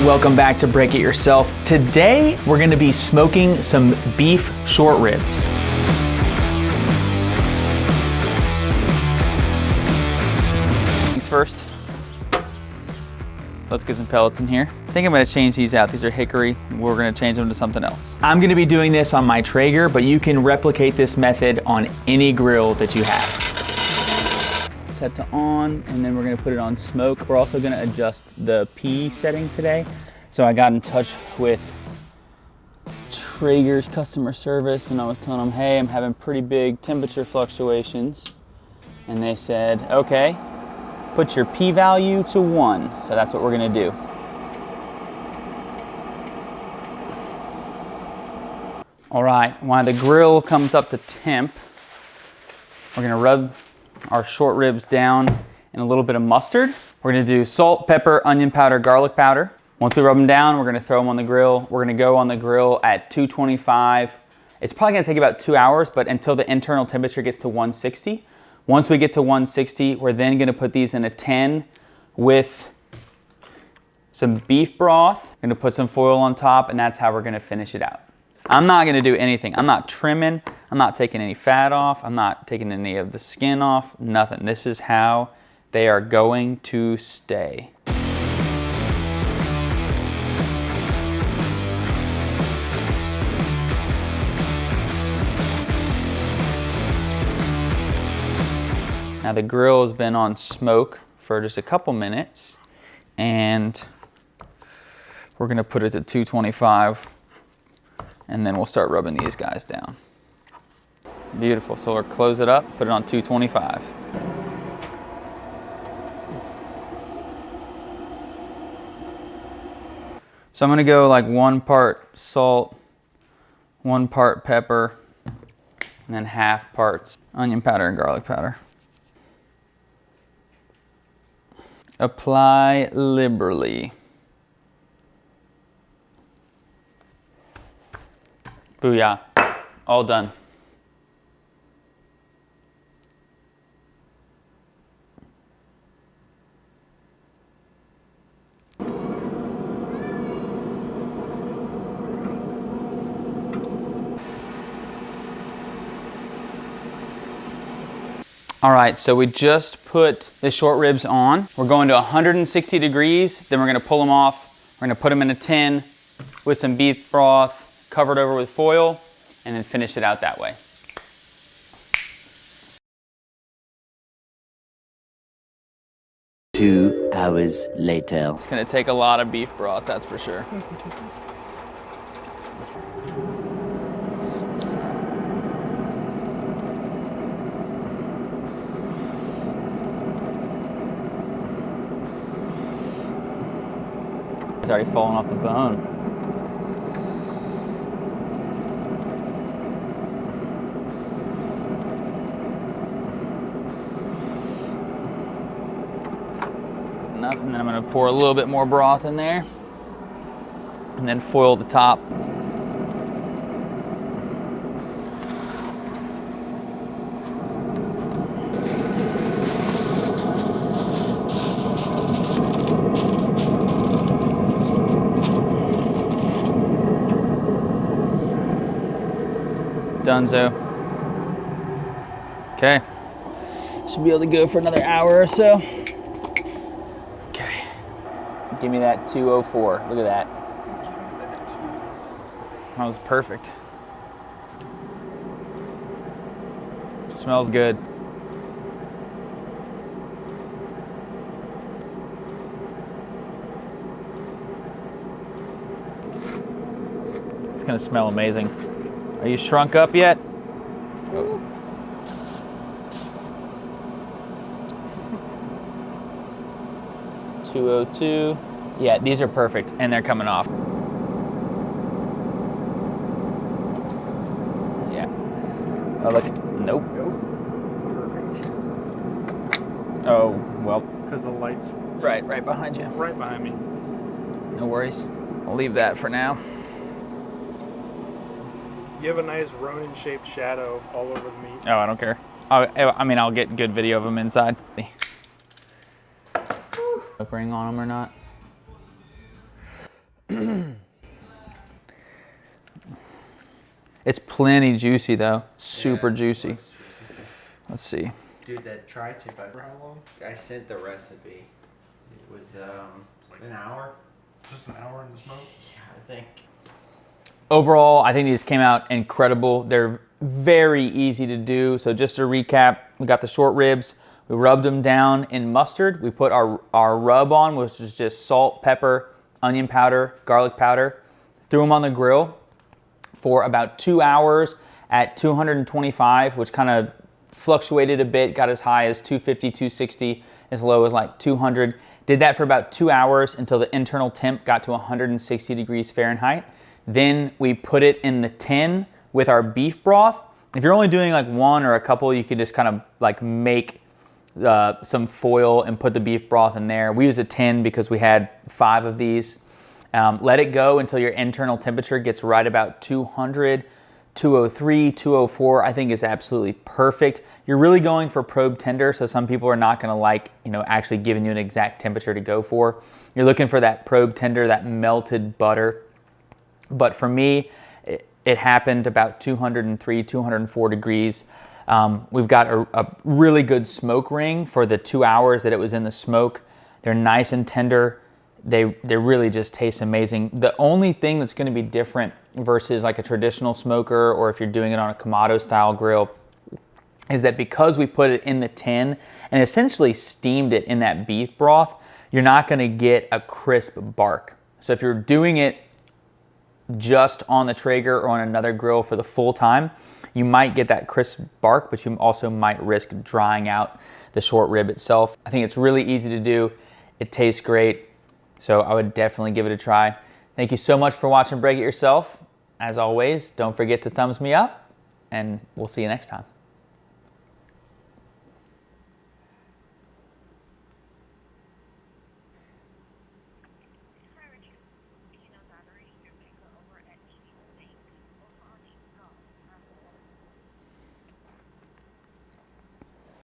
welcome back to Break It Yourself. Today, we're gonna be smoking some beef short ribs. Things first, let's get some pellets in here. I think I'm gonna change these out. These are hickory. We're gonna change them to something else. I'm gonna be doing this on my Traeger, but you can replicate this method on any grill that you have. Set to on, and then we're gonna put it on smoke. We're also gonna adjust the P setting today. So I got in touch with Traeger's customer service and I was telling them, hey, I'm having pretty big temperature fluctuations. And they said, okay, put your P value to 1. So that's what we're gonna do. All right, while the grill comes up to temp, we're gonna rub our short ribs down in a little bit of mustard. We're gonna do salt, pepper, onion powder, garlic powder. Once we rub them down, we're gonna throw them on the grill. We're gonna go on the grill at 225. It's probably gonna take about 2 hours, but until the internal temperature gets to 160. Once we get to 160, we're then gonna put these in a tin with some beef broth. Gonna put some foil on top, and that's how we're gonna finish it out. I'm not gonna do anything. I'm not trimming. I'm not taking any fat off. I'm not taking any of the skin off, nothing. This is how they are going to stay. Now the grill has been on smoke for just a couple minutes, and we're gonna put it to 225. And then we'll start rubbing these guys down. Beautiful, so we'll close it up, put it on 225. So I'm gonna go like 1 part salt, 1 part pepper, and then half parts onion powder and garlic powder. Apply liberally. Booyah, all done. All right, so we just put the short ribs on. We're going to 160 degrees, then we're gonna pull them off. We're gonna put them in a tin with some beef broth, covered over with foil, and then finish it out that way. Two hours later. It's gonna take a lot of beef broth, that's for sure. It's already falling off the bone. Enough, and then I'm gonna pour a little bit more broth in there and then foil the top. Donezo. Okay, should be able to go for another hour or so. Give me that 204. Look at that. That was perfect. Smells good. It's gonna smell amazing. Are you shrunk up yet? Oh. 202. Yeah, these are perfect, and they're coming off. Yeah. Oh, look. Nope. Perfect. Oh, well. Because the light's right behind you. right behind me. No worries. I'll leave that for now. You have a nice Ronin-shaped shadow all over the meat. Oh, I don't care. I mean, I'll get good video of them inside. Ring on them or not? It's plenty juicy though, super Yeah, juicy. looks juicy. Let's see. Dude, that tri-tip, for how long? I sent the recipe. It was an hour. Just an hour in the smoke? Yeah, I think. Overall, I think these came out incredible. They're very easy to do. So just to recap, we got the short ribs. We rubbed them down in mustard. We put our rub on, which is just salt, pepper, onion powder, garlic powder. Threw them on the grill for about 2 hours at 225, which kind of fluctuated a bit, got as high as 250, 260, as low as like 200. Did that for about 2 hours until the internal temp got to 160 degrees Fahrenheit. Then we put it in the tin with our beef broth. If you're only doing like one or a couple, you could just kind of like make some foil and put the beef broth in there. We use a tin because we had 5 of these. Let it go until your internal temperature gets right about 200, 203, 204, I think is absolutely perfect. You're really going for probe tender, so some people are not gonna like, actually giving you an exact temperature to go for. You're looking for that probe tender, that melted butter. But for me, it happened about 203, 204 degrees. We've got a really good smoke ring for the 2 hours that it was in the smoke. They're nice and tender. They really just taste amazing. The only thing that's gonna be different versus like a traditional smoker, or if you're doing it on a Kamado style grill, is that because we put it in the tin and essentially steamed it in that beef broth, you're not gonna get a crisp bark. So if you're doing it just on the Traeger or on another grill for the full time, you might get that crisp bark, but you also might risk drying out the short rib itself. I think it's really easy to do. It tastes great. So I would definitely give it a try. Thank you so much for watching Break It Yourself. As always, don't forget to thumbs me up, and we'll see you next time.